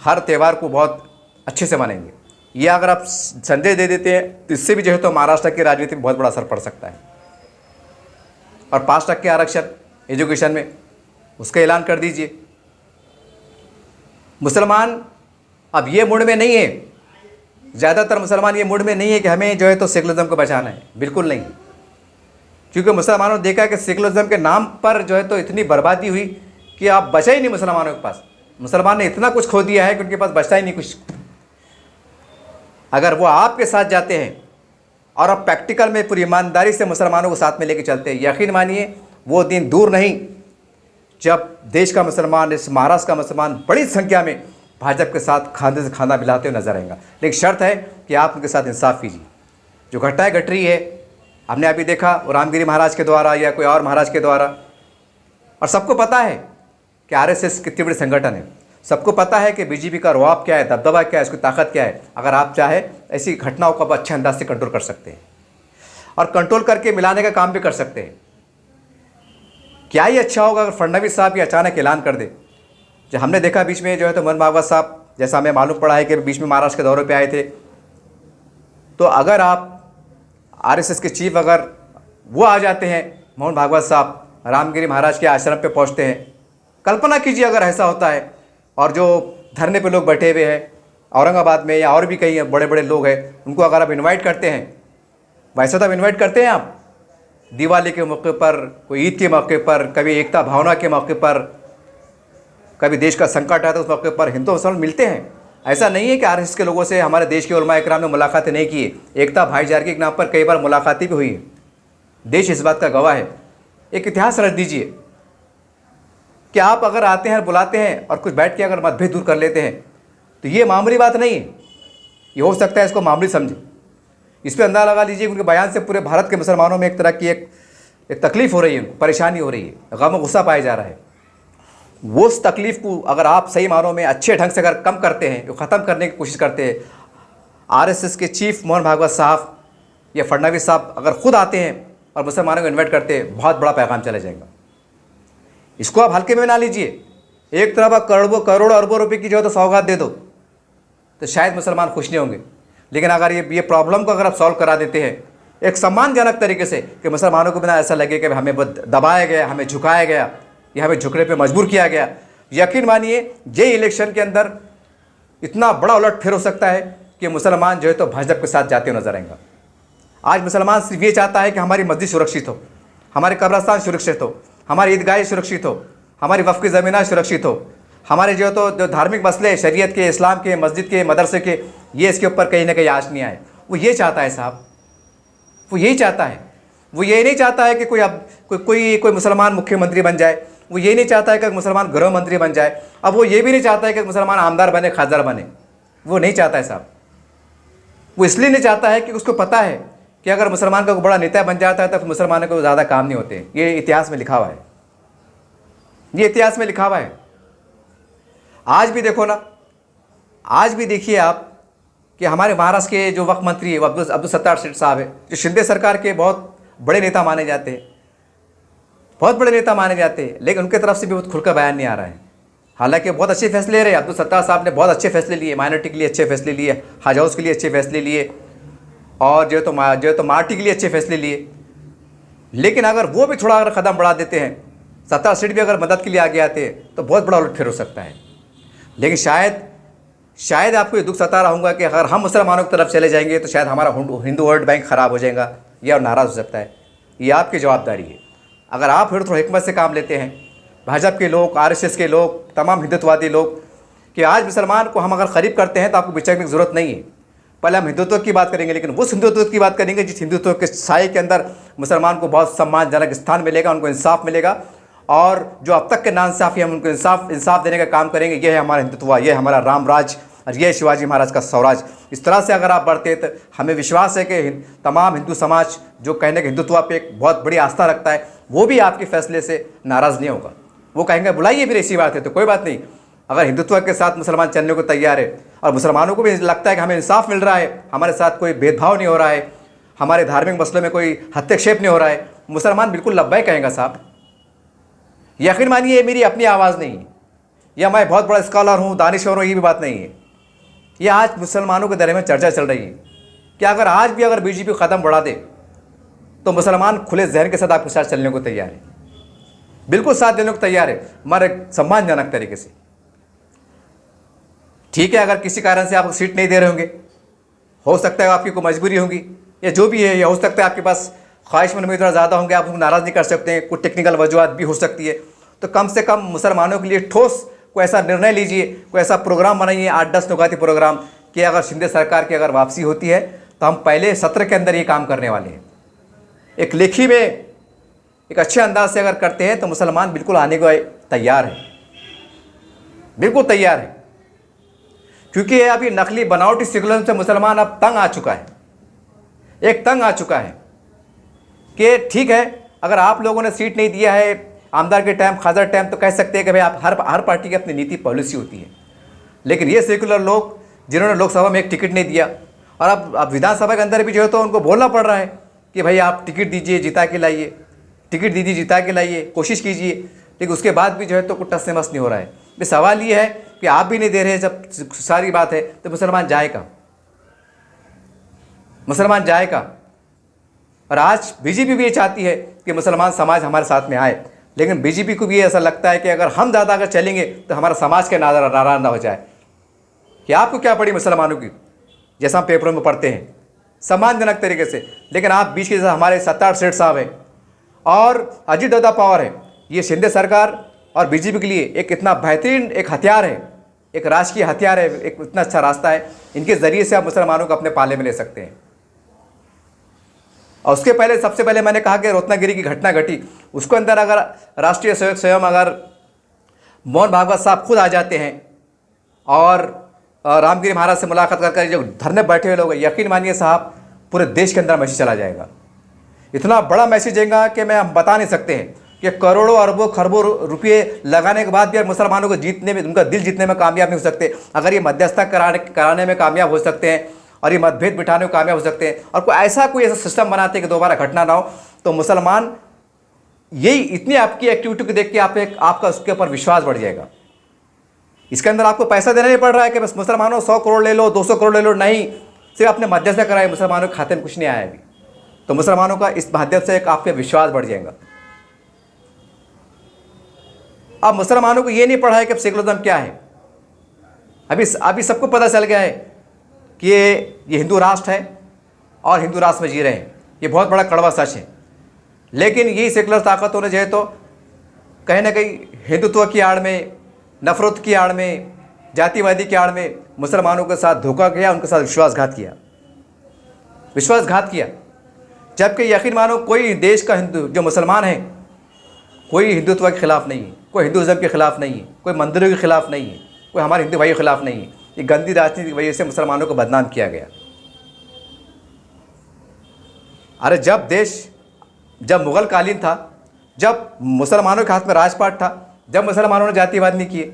हर त्यौहार को बहुत अच्छे से मनाएंगे, ये अगर आप संदेश दे देते हैं तो इससे भी जो है तो महाराष्ट्र की राजनीति में बहुत बड़ा असर पड़ सकता है। और 5% आरक्षण एजुकेशन में, उसका ऐलान कर दीजिए। मुसलमान अब ये मूड में नहीं है, ज़्यादातर मुसलमान ये मूड में नहीं है कि हमें जो है तो सेकुलरिज्म को बचाना है, बिल्कुल नहीं। क्योंकि मुसलमानों ने देखा कि सेकुलरिज्म के नाम पर जो है तो इतनी बर्बादी हुई कि आप बचा ही नहीं मुसलमानों के पास। मुसलमान ने इतना कुछ खो दिया है कि उनके पास बचता ही नहीं कुछ। अगर वो आपके साथ जाते हैं और अब प्रैक्टिकल में पूरी ईमानदारी से मुसलमानों को साथ में लेके चलते हैं, यकीन मानिए वो दिन दूर नहीं जब देश का मुसलमान, इस महाराष्ट्र का मुसलमान बड़ी संख्या में भाजपा के साथ खाने से खाना मिलाते हुए नजर आएगा। लेकिन शर्त है कि आप उनके साथ इंसाफ कीजिए। जो घटनाएं घट रही है, हमने अभी देखा रामगिरी महाराज के द्वारा या कोई और महाराज के द्वारा, और सबको पता है कि आरएसएस कितनी बड़ी संगठन है, सबको पता है कि बीजेपी का रौब क्या है, दबदबा क्या है, उसकी ताकत क्या है। अगर आप चाहे ऐसी घटनाओं को आप अच्छे अंदाज से कंट्रोल कर सकते हैं और कंट्रोल करके मिलाने का काम भी कर सकते हैं। क्या ही अच्छा होगा अगर फडणवीस साहब ये अचानक ऐलान कर दे। जो हमने देखा बीच में जो है तो मोहन भागवत साहब, जैसा हमें मालूम पड़ा है कि बीच में महाराष्ट्र के दौरे पे आए थे, तो अगर आप आरएसएस के चीफ अगर वो आ जाते हैं, मोहन भागवत साहब रामगिरी महाराज के आश्रम पे पहुंचते हैं, कल्पना कीजिए अगर ऐसा होता है, और जो धरने पे लोग बैठे हुए हैं औरंगाबाद में या और भी कहीं बड़े बड़े लोग हैं, उनको अगर आप इन्वाइट करते हैं, वैसे तो आप इन्वाइट करते हैं आप दिवाली के मौके पर, कोई ईद के मौके पर, कभी एकता भावना के मौके पर, कभी देश का संकट है तो उस मौके पर हिंदू मुसलमान मिलते हैं। ऐसा नहीं है कि आरएसएस के लोगों से हमारे देश के उलमा इकराम ने मुलाकातें नहीं की है। एकता भाईचारे के नाम पर कई बार मुलाकातें भी हुई है, देश इस बात का गवाह है। एक इतिहास रच दीजिए कि आप अगर आते हैं, बुलाते हैं और कुछ बैठ के अगर मतभेद दूर कर लेते हैं तो ये मामूली बात नहीं है। ये हो सकता है इसको मामूली समझे। इस पर अंदाजा लगा लीजिए उनके बयान से पूरे भारत के मुसलमानों में एक तरह की एक तकलीफ़ हो रही है, उनको परेशानी हो रही है, गम गुस्सा पाया जा रहा है। वो उस तकलीफ़ को अगर आप सही मानों में अच्छे ढंग से अगर कम करते हैं, जो ख़त्म करने की कोशिश करते हैं, आरएसएस के चीफ मोहन भागवत साहब या फडणवीस साहब अगर खुद आते हैं और मुसलमानों को इन्वाइट करते हैं, बहुत बड़ा पैगाम चला जाएगा। इसको आप हल्के में ना लीजिए। एक तरफ आप करोड़ों अरबों रुपए की जो है तो सौगात दे दो तो शायद मुसलमान खुश नहीं होंगे। लेकिन अगर ये प्रॉब्लम को अगर आप सॉल्व करा देते हैं एक सम्मानजनक तरीके से कि मुसलमानों को बिना ऐसा लगे कि हमें दबाया गया, हमें झुकाया गया या हमें झुकने पे मजबूर किया गया, यकीन मानिए ये इलेक्शन के अंदर इतना बड़ा उलटफेर हो सकता है कि मुसलमान जो है तो भाजपा के साथ जाते हुए नजर आएंगे। आज मुसलमान सिर्फ ये चाहता है कि हमारी मस्जिद सुरक्षित हो, हमारे कब्रस्तान सुरक्षित हो, हमारी ईदगाहें सुरक्षित हो, हमारी वक्फ की ज़मीनें सुरक्षित हो, हमारे जो धार्मिक मसले शरीयत के, इस्लाम के, मस्जिद के, मदरसे के, ये इसके ऊपर कहीं ना कहीं आँच नहीं आए। वो ये चाहता है साहब, वो यही चाहता है। वो ये नहीं चाहता है कि कोई मुसलमान मुख्यमंत्री बन जाए, वो ये नहीं चाहता है कि मुसलमान गृह मंत्री बन जाए, अब वो ये भी नहीं चाहता है कि मुसलमान आमदार बने, खासदार बने। वो नहीं चाहता है साहब। वो इसलिए नहीं चाहता है कि उसको पता है कि अगर मुसलमान का कोई बड़ा नेता बन जाता है तो मुसलमानों को ज़्यादा काम नहीं होते। ये इतिहास में लिखा हुआ है, ये इतिहास में लिखा हुआ है। आज भी देखो ना, आज भी देखिए आप कि हमारे महाराष्ट्र के जो वक्फ मंत्री है अब्दुल सत्तार शेठ साहब है, जो शिंदे सरकार के बहुत बड़े नेता माने जाते हैं, बहुत बड़े नेता माने जाते हैं, लेकिन उनके तरफ से भी बहुत खुलकर बयान नहीं आ रहा है। हालांकि बहुत अच्छे फैसले ले रहे हैं। अब्दुल सत्तार साहब ने बहुत अच्छे फैसले लिए, माइनॉरिटी के लिए अच्छे फैसले लिए, हज हाउस के लिए अच्छे फैसले लिए, और जो है तो मार्टी के लिए अच्छे फैसले लिए। लेकिन अगर वो भी थोड़ा अगर कदम बढ़ा देते हैं, सत्तार सीट भी अगर मदद के लिए आगे आते हैं तो बहुत बड़ा उलटफेर हो सकता है। लेकिन शायद आपको ये दुख सता रहा होगा कि अगर हम मुसलमानों की तरफ चले जाएंगे तो शायद हमारा हिंदू वोट बैंक ख़राब हो जाएगा या नाराज़ हो सकता है। ये आपकी जवाबदारी है। अगर आप फिर थोड़ा हिकमत से काम लेते हैं, भाजपा के लोग, आरएसएस के लोग, तमाम हिंदुत्ववादी लोग, कि आज मुसलमान को हम अगर ख़रीब करते हैं तो आपको बिचकने की ज़रूरत नहीं है। पहले हम हिंदुत्व की बात करेंगे, लेकिन उस हिंदुत्व की बात करेंगे जिस हिंदुत्व के साए के अंदर मुसलमान को बहुत सम्मानजनक स्थान मिलेगा, उनको इंसाफ मिलेगा, और जो अब तक के नाइंसाफ़ी हम उनको इंसाफ देने का काम करेंगे। ये है हमारा हिंदुत्व, ये है हमारा राम राज, और ये शिवाजी महाराज का स्वराज। इस तरह से अगर आप बढ़ते तो हमें विश्वास है कि तमाम हिंदू समाज जो कहने के हिंदुत्व पे एक बहुत बड़ी आस्था रखता है, वो भी आपके फैसले से नाराज़ नहीं होगा। वो कहेंगे बुलाइए फिर, ऐसी बात है तो कोई बात नहीं। अगर हिंदुत्व के साथ मुसलमान चलने को तैयार है और मुसलमानों को भी लगता है कि हमें इंसाफ मिल रहा है, हमारे साथ कोई भेदभाव नहीं हो रहा है, हमारे धार्मिक मसलों में कोई हस्तक्षेप नहीं हो रहा है, मुसलमान बिल्कुल लब्बैक कहेंगे साहब। यकीन मानिए ये मेरी अपनी आवाज़ नहीं है, या मैं बहुत बड़ा स्कॉलर हूँ, दानिश्वर हूँ, ये भी बात नहीं है। ये आज मुसलमानों के दायरे में चर्चा चल रही है कि अगर आज भी अगर बीजेपी कदम बढ़ा दे तो मुसलमान खुले जहन के साथ आपके साथ चलने को तैयार है, बिल्कुल साथ देने को तैयार है, हमारे सम्मानजनक तरीके से। ठीक है, अगर किसी कारण से आपको सीट नहीं दे रहे होंगे, हो सकता है आपकी कोई मजबूरी होगी या जो भी है, या हो सकता है आपके पास ख्वाहिशमंद उम्मीदवार ज़्यादा होंगे, आप उनको नाराज़ नहीं कर सकते हैं, कुछ टेक्निकल वजूहत भी हो सकती है। तो कम से कम मुसलमानों के लिए ठोस कोई ऐसा निर्णय लीजिए, कोई ऐसा प्रोग्राम बनाइए, 8-10 नुकाती प्रोग्राम, कि अगर शिंदे सरकार की अगर वापसी होती है तो हम पहले सत्र के अंदर ये काम करने वाले हैं। एक लेखी में एक अच्छे अंदाज से अगर करते हैं तो मुसलमान बिल्कुल आने को तैयार है, बिल्कुल तैयार है। क्योंकि ये अभी नकली बनावटी सेकुलरिज्म से मुसलमान अब तंग आ चुका है, एक तंग आ चुका है कि ठीक है, अगर आप लोगों ने सीट नहीं दिया है आमदार के टाइम, खासदार टाइम, तो कह सकते हैं कि भाई आप हर पार्टी की अपनी नीति पॉलिसी होती है। लेकिन ये सेकुलर लोग जिन्होंने लोकसभा में एक टिकट नहीं दिया, और अब विधानसभा के अंदर भी जो है तो उनको बोलना पड़ रहा है कि भाई आप टिकट दीजिए, जिता के लाइए, टिकट दीजिए, जिता के लाइए, कोशिश कीजिए, लेकिन उसके बाद भी जो है तो कुछ टस से मस नहीं हो रहा है। ये सवाल ये है कि आप भी नहीं दे रहे हैं, जब सारी बात है तो मुसलमान जाएगा, मुसलमान जाएगा। और आज बीजेपी भी ये चाहती है कि मुसलमान समाज हमारे साथ में आए, लेकिन बीजेपी को भी ऐसा लगता है कि अगर हम ज़्यादा अगर चलेंगे तो हमारा समाज के नाराज ना हो जाए। कि आपको क्या पड़ी मुसलमानों की, जैसा हम पेपरों में पढ़ते हैं सम्मानजनक तरीके से, लेकिन आप बीच के जैसा हमारे सत्तार सेठ साहब हैं और अजीत दादा पवार है, ये शिंदे सरकार और बीजेपी के लिए एक इतना बेहतरीन एक हथियार है, एक राजकीय हथियार है, एक इतना अच्छा रास्ता है, इनके ज़रिए से आप मुसलमानों को अपने पाले में ले सकते हैं। और उसके पहले सबसे पहले मैंने कहा कि रत्नागिरी की घटना घटी, उसको अंदर अगर राष्ट्रीय स्वयं अगर मोहन भागवत साहब खुद आ जाते हैं और रामगिरी महाराज से मुलाकात कर जो धरने बैठे हुए लोग, यकीन मानिए साहब पूरे देश के अंदर मैसेज चला जाएगा। इतना बड़ा मैसेज देगा कि मैं हम बता नहीं सकते हैं कि करोड़ों अरबों खरबों रुपये लगाने के बाद भी मुसलमानों को जीतने में, उनका दिल जीतने में कामयाब नहीं हो सकते। अगर ये मध्यस्थता कराने में कामयाब हो सकते हैं और ये मतभेद बिठाने में कामयाब हो सकते हैं और कोई ऐसा सिस्टम बनाते हैं कि दोबारा घटना ना हो, तो मुसलमान यही इतनी आपकी एक्टिविटी को देख के आपका उसके ऊपर विश्वास बढ़ जाएगा। इसके अंदर आपको पैसा देना नहीं पड़ रहा है कि बस मुसलमानों 100 करोड़ ले लो, 200 करोड़ ले लो, नहीं, सिर्फ अपने माध्यम से कराए, मुसलमानों के खाते में कुछ नहीं आया अभी। तो मुसलमानों का इस माध्यम से एक आप पे विश्वास बढ़ जाएगा। अब मुसलमानों को ये नहीं पढ़ा है कि सेकुलरिज्म क्या है। अभी सबको पता चल गया है कि ये हिंदू राष्ट्र है और हिंदू राष्ट्र में जी रहे हैं, ये बहुत बड़ा कड़वा सच है। लेकिन यही सेकुलर ताकतों ने जो है तो कहीं ना कहीं हिंदुत्व की आड़ में, नफरत की आड़ में, जातिवादी की आड़ में मुसलमानों के साथ धोखा किया, उनके साथ विश्वासघात किया। जबकि यकीन मानो कोई देश का हिंदू जो मुसलमान है, कोई हिंदुत्व के खिलाफ नहीं है, कोई हिंदुज़म के खिलाफ नहीं है, कोई मंदिरों के खिलाफ नहीं है, कोई हमारे हिंदू भाइयों के खिलाफ नहीं है। ये गंदी राजनीति की वजह से मुसलमानों को बदनाम किया गया। अरे जब मुग़ल कालीन था, जब मुसलमानों के हाथ में राजपाट था, जब मुसलमानों ने जातिवाद नहीं किए,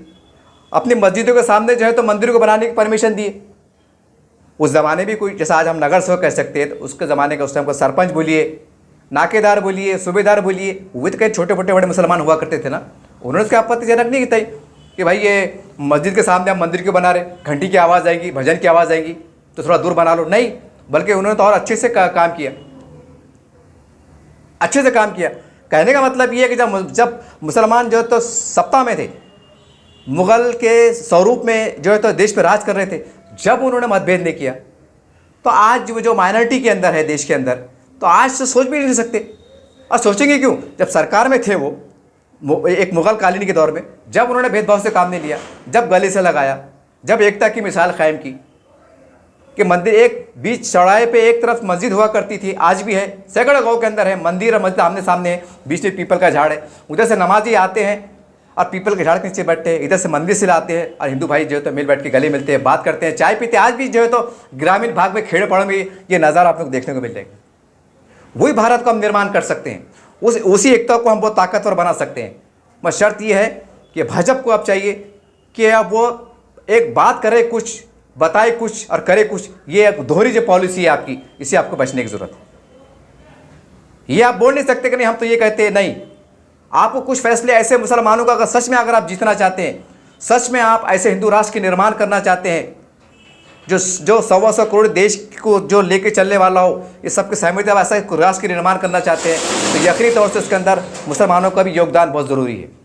अपनी मस्जिदों के सामने जो है तो मंदिरों को बनाने की परमिशन दिए। उस ज़माने भी कोई, जैसा आज हम नगर सेवक कह सकते हैं, तो उसके ज़माने का उस टाइम को सरपंच बोलिए, नाकेदार बोलिए, सूबेदार बोलिए, वो तो कई छोटे मोटे बड़े मुसलमान हुआ करते थे ना, उन्होंने उसकी आपत्तिजनक नहीं की कि भाई ये मस्जिद के सामने आप मंदिर क्यों बना रहे, घंटी की आवाज़ आएगी, भजन की आवाज़ आएगी, तो थोड़ा दूर बना लो। नहीं, बल्कि उन्होंने तो और अच्छे से काम किया, अच्छे से काम किया। कहने का मतलब ये है कि जब मुसलमान जो है तो सत्ता में थे, मुग़ल के स्वरूप में जो है तो देश पे राज कर रहे थे, जब उन्होंने मतभेद नहीं किया, तो आज जो माइनॉरिटी के अंदर है देश के अंदर, तो आज तो सोच भी नहीं सकते। और सोचेंगे क्यों, जब सरकार में थे वो एक मुग़ल कालीन के दौर में, जब उन्होंने भेदभाव से काम नहीं लिया, जब गले से लगाया, जब एकता की मिसाल कायम की कि मंदिर एक बीच चौराहे पे एक तरफ मस्जिद हुआ करती थी, आज भी है, सैकड़ों गाँव के अंदर है मंदिर और मस्जिद आमने सामने है, बीच में पीपल का झाड़ है, उधर से नमाजी आते हैं और पीपल के झाड़ के नीचे बैठते हैं, इधर से मंदिर से लाते हैं और हिंदू भाई जो है तो मिल बैठ के गले मिलते हैं, बात करते हैं, चाय पीते हैं। आज भी जो है तो ग्रामीण भाग में, खेड़े पड़ों में ये नज़ारा आप लोग देखने को मिल जाएगा। वही भारत को हम निर्माण कर सकते हैं, उसी एकता को हम बहुत ताकतवर बना सकते हैं। बस शर्त यह है कि भाजपा को अब चाहिए कि अब वो एक बात करे कुछ, बताए कुछ और करे कुछ। ये दोहरी जो पॉलिसी है आपकी, इसे आपको बचने की ज़रूरत है। ये आप बोल नहीं सकते कि नहीं हम तो ये कहते हैं, नहीं, आपको कुछ फैसले ऐसे मुसलमानों का अगर सच में अगर आप जीतना चाहते हैं, सच में आप ऐसे हिंदू राष्ट्र के निर्माण करना चाहते हैं, जो 125 करोड़ देश को जो लेके चलने वाला हो, ये सबके सहमति अब ऐसा एक राष्ट्र के निर्माण करना चाहते हैं, तो यकीनी तौर से उसके अंदर मुसलमानों का भी योगदान बहुत ज़रूरी है।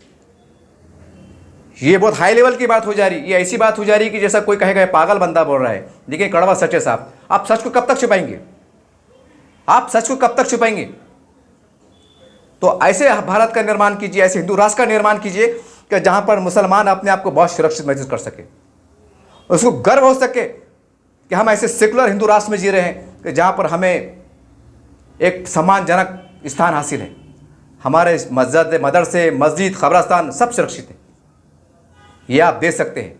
ये बहुत हाई लेवल की बात हो जा रही है, ये ऐसी बात हो जा रही है कि जैसा कोई कहेगा पागल बंदा बोल रहा है, लेकिन कड़वा सच है साहब। आप सच को कब तक छुपाएंगे? आप सच को कब तक छुपाएंगे? तो ऐसे भारत का निर्माण कीजिए, ऐसे हिंदू राष्ट्र का निर्माण कीजिए कि जहां पर मुसलमान अपने आप को बहुत सुरक्षित महसूस कर सके, उसको गर्व हो सके कि हम ऐसे सेकुलर हिंदू राष्ट्र में जी रहे हैं कि जहां पर हमें एक सम्मानजनक स्थान हासिल है। हमारे मदरसे, मस्जिद, कब्रस्तान सब सुरक्षित है। ये आप देख सकते हैं।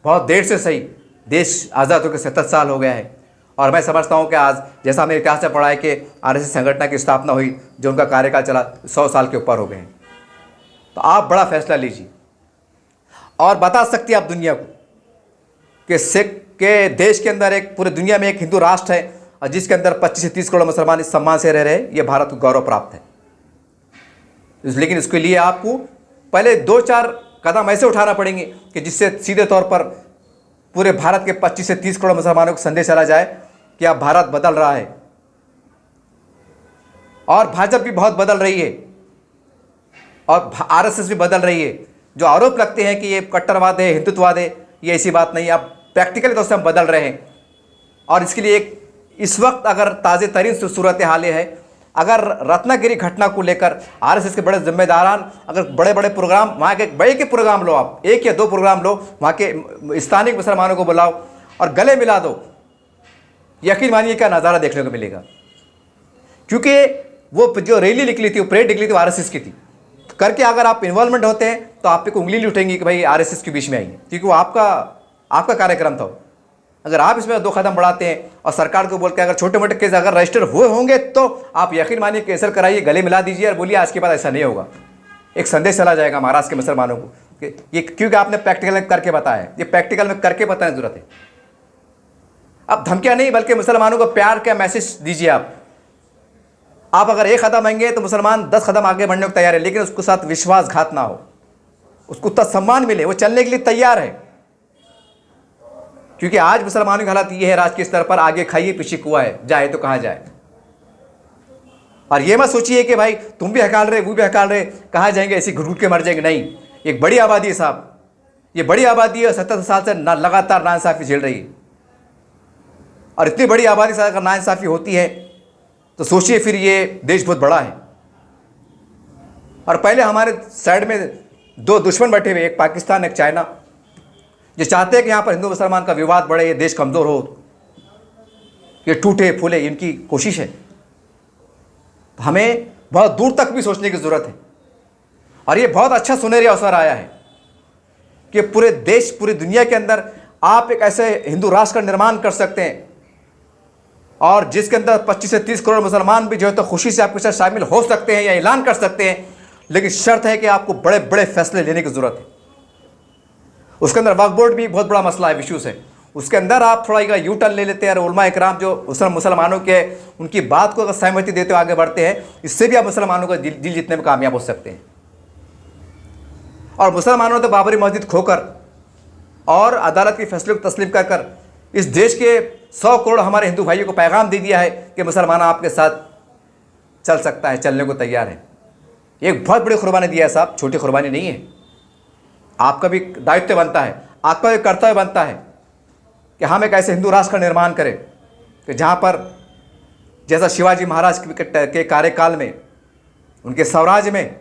बहुत देर से सही, देश आज़ाद होकर 70 साल हो गया है, और मैं समझता हूँ कि आज जैसा हमने इतिहास में पढ़ा है कि आरएसएस संगठन की स्थापना हुई, जो उनका कार्यकाल चला 100 साल के ऊपर हो गए हैं। तो आप बड़ा फैसला लीजिए और बता सकती है आप दुनिया को कि सिख के देश के अंदर एक पूरी दुनिया में एक हिंदू राष्ट्र है, और जिसके अंदर 25 से 30 करोड़ मुसलमान इस सम्मान से रह रहे हैं। ये भारत को गौरव प्राप्त है। लेकिन इसके लिए आपको पहले 2-4 कदम ऐसे उठाना पड़ेंगे कि जिससे सीधे तौर पर पूरे भारत के 25 से 30 करोड़ मुसलमानों को संदेश चला जाए कि अब भारत बदल रहा है, और भाजपा भी बहुत बदल रही है, और आरएसएस भी बदल रही है। जो आरोप लगते हैं कि ये कट्टरवाद है, हिंदुत्ववाद है, ये ऐसी बात नहीं है। अब प्रैक्टिकली तौर से हम बदल रहे हैं, और इसके लिए एक इस वक्त अगर ताज़े तरीन सूरत हाल है, अगर रत्नागिरी घटना को लेकर आरएसएस के बड़े जिम्मेदारान अगर बड़े बड़े प्रोग्राम, वहाँ के बड़े के प्रोग्राम लो, आप 1 या 2 प्रोग्राम लो, वहाँ के स्थानिक मुसलमानों को बुलाओ और गले मिला दो, यकीन मानिए क्या नज़ारा देखने को मिलेगा। क्योंकि वो जो रैली निकली थी, वो परेड निकली थी, वो आरएसएस की थी। करके अगर आप इन्वॉल्वमेंट होते हैं तो आप पे को उंगली नहीं उठेंगी कि भाई आरएसएस के बीच में आई है, क्योंकि वो आपका कार्यक्रम था। अगर आप इसमें 2 कदम बढ़ाते हैं और सरकार को बोलते हैं अगर छोटे मोटे केस अगर रजिस्टर हुए होंगे तो आप यकीन मानिए केसर कराइए, गले मिला दीजिए और बोलिए आज के बाद ऐसा नहीं होगा। एक संदेश चला जाएगा महाराष्ट्र के मुसलमानों को कि ये क्योंकि आपने प्रैक्टिकल में करके बताया है, ये प्रैक्टिकल में करके बताने की जरूरत है। अब धमकियां नहीं, बल्कि मुसलमानों को प्यार का मैसेज दीजिए। आप अगर 1 कदम आएंगे तो मुसलमान 10 कदम आगे बढ़ने को तैयार है, लेकिन उसके साथ विश्वासघात ना हो, उसको उतना सम्मान मिले, वो चलने के लिए तैयार है। क्योंकि आज मुसलमानों की हालत ये है राजकीय स्तर पर, आगे खाइए पीछे कुआं है, जाए तो कहाँ जाए। और ये मत सोचिए कि भाई तुम भी हकाल रहे, वो भी हकाल रहे, कहाँ जाएंगे, ऐसे घुट घुट के मर जाएंगे। नहीं, एक बड़ी आबादी है साहब, ये बड़ी आबादी है, 70 साल से लगातार नाइंसाफ़ी झेल रही है। और इतनी बड़ी आबादी से अगर नाइंसाफ़ी होती है तो सोचिए फिर ये देश बहुत बड़ा है। और पहले हमारे साइड में 2 दुश्मन बैठे हुए, एक पाकिस्तान, एक चाइना, जो चाहते हैं कि यहाँ पर हिंदू मुसलमान का विवाद बढ़े, ये देश कमज़ोर हो, ये टूटे फूले, इनकी कोशिश है। हमें बहुत दूर तक भी सोचने की ज़रूरत है। और ये बहुत अच्छा सुनहरी अवसर आया है कि पूरे देश, पूरी दुनिया के अंदर आप एक ऐसे हिंदू राष्ट्र का निर्माण कर सकते हैं, और जिसके अंदर 25 से 30 करोड़ मुसलमान भी जो है तो खुशी से आपके साथ शामिल हो सकते हैं या ऐलान कर सकते हैं। लेकिन शर्त है कि आपको बड़े बड़े फैसले लेने की ज़रूरत है। उसके अंदर वक्फ बोर्ड भी बहुत बड़ा मसला है, इश्यूज़ है। उसके अंदर आप थोड़ा यू टर्न ले लेते हैं और उलमा इकराम जो मुसलमानों के उनकी बात को अगर सहमति देते हुए आगे बढ़ते हैं, इससे भी आप मुसलमानों का दिल जीतने में कामयाब हो सकते हैं। और मुसलमानों ने तो बाबरी मस्जिद खोकर और अदालत के फैसले को तस्लीम कर कर इस देश के 100 करोड़ हमारे हिंदू भाइयों को पैगाम दे दिया है कि मुसलमान आपके साथ चल सकता है, चलने को तैयार है। एक बहुत बड़ी कुर्बानी दिया है साहब, छोटी कुर्बानी नहीं है। आपका भी दायित्व बनता है, आपका भी कर्तव्य बनता है कि हम एक ऐसे हिंदू राष्ट्र का निर्माण करें कि जहाँ पर जैसा शिवाजी महाराज के कार्यकाल में, उनके स्वराज में,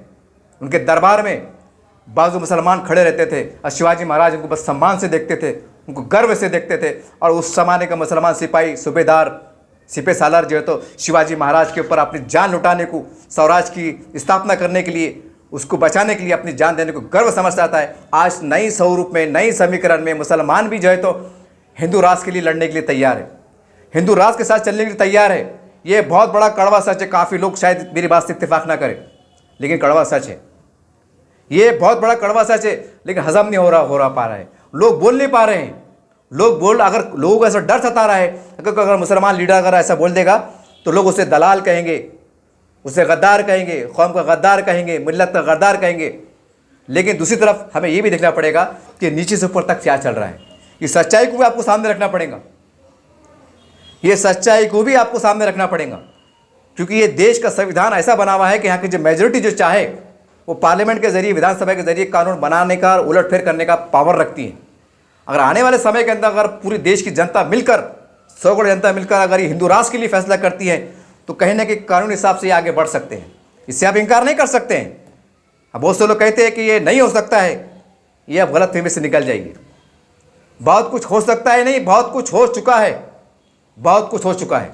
उनके दरबार में बाजू मुसलमान खड़े रहते थे और शिवाजी महाराज उनको बस सम्मान से देखते थे, उनको गर्व से देखते थे। और उस ज़माने का मुसलमान सिपाही, सूबेदार, सिपह सालार जो है तो शिवाजी महाराज के ऊपर अपनी जान लुटाने को, स्वराज की स्थापना करने के लिए, उसको बचाने के लिए अपनी जान देने को गर्व समझता आता है। आज नई स्वरूप में, नई समीकरण में मुसलमान भी जो है तो हिंदू राष्ट्र के लिए लड़ने के लिए तैयार है, हिंदू राष्ट्र के साथ चलने के लिए तैयार है। ये बहुत बड़ा कड़वा सच है। काफ़ी लोग शायद मेरी बात से इत्तेफाक ना करें, लेकिन कड़वा सच है। ये बहुत बड़ा कड़वा सच है, लेकिन हजम नहीं हो रहा पा रहा है। लोग बोल नहीं पा रहे हैं। अगर लोगों को ऐसा डर सता रहा है अगर मुसलमान लीडर अगर ऐसा बोल देगा तो लोग उसे दलाल कहेंगे, उसे गद्दार कहेंगे, कौम का गद्दार कहेंगे, मिल्लत का गद्दार कहेंगे। लेकिन दूसरी तरफ हमें ये भी देखना पड़ेगा कि नीचे से ऊपर तक क्या चल रहा है। इस सच्चाई को भी आपको सामने रखना पड़ेगा। ये सच्चाई को भी आपको सामने रखना पड़ेगा, क्योंकि ये देश का संविधान ऐसा बना हुआ है कि यहाँ की जो मेजोरिटी जो चाहे वो पार्लियामेंट के जरिए, विधानसभा के जरिए कानून बनाने का और उलटफेर करने का पावर रखती है। अगर आने वाले समय के अंदर अगर पूरी देश की जनता मिलकर, 100 करोड़ जनता मिलकर अगर ये हिंदू राष्ट्र के लिए फैसला करती है तो कहीं ना कहीं कानूनी हिसाब से ये आगे बढ़ सकते हैं। इससे आप इनकार नहीं कर सकते हैं। अब बहुत से लोग कहते हैं कि ये नहीं हो सकता है, ये अब गलत फहमी से निकल जाइए। बहुत कुछ हो सकता है नहीं, बहुत कुछ हो चुका है, बहुत कुछ हो चुका है।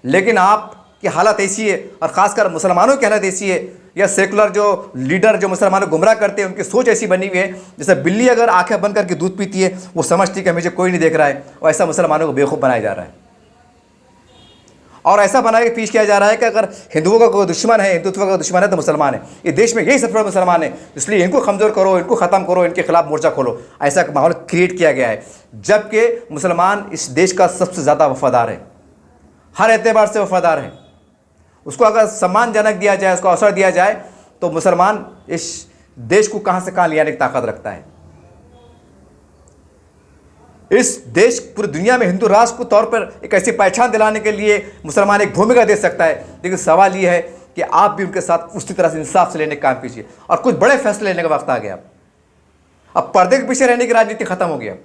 लेकिन आपकी हालत ऐसी है, और ख़ासकर मुसलमानों की हालत ऐसी है, या सेकुलर जो लीडर जो मुसलमानों को गुमराह करते हैं, उनकी सोच ऐसी बनी हुई है जैसे बिल्ली अगर आंखें बंद करके दूध पीती है, वो समझती है कि मुझे कोई नहीं देख रहा है, और ऐसा मुसलमानों को बेवकूफ़ बनाया जा रहा है। और ऐसा बना के पेश किया जा रहा है कि अगर हिंदुओं का कोई दुश्मन है, हिंदुत्व का दुश्मन है तो मुसलमान है। ये देश में यही सबसे बड़ा मुसलमान है, इसलिए इनको कमज़ोर करो, इनको ख़त्म करो, इनके खिलाफ मोर्चा खोलो। ऐसा माहौल क्रिएट किया गया है, जबकि मुसलमान इस देश का सबसे ज़्यादा वफादार है, हर एतबार से वफादार है। उसको अगर सम्मानजनक दिया जाए, उसको अवसर दिया जाए, तो मुसलमान इस देश को कहाँ से कहाँ ले आने की ताकत रखता है। इस देश पूरी दुनिया में हिंदू राष्ट्र को तौर पर एक ऐसी पहचान दिलाने के लिए मुसलमान एक भूमिका दे सकता है। लेकिन सवाल ये है कि आप भी उनके साथ उसी तरह से इंसाफ से लेने का काम कीजिए, और कुछ बड़े फैसले लेने का वक्त आ गया। अब पर्दे के पीछे रहने की राजनीति खत्म हो गया,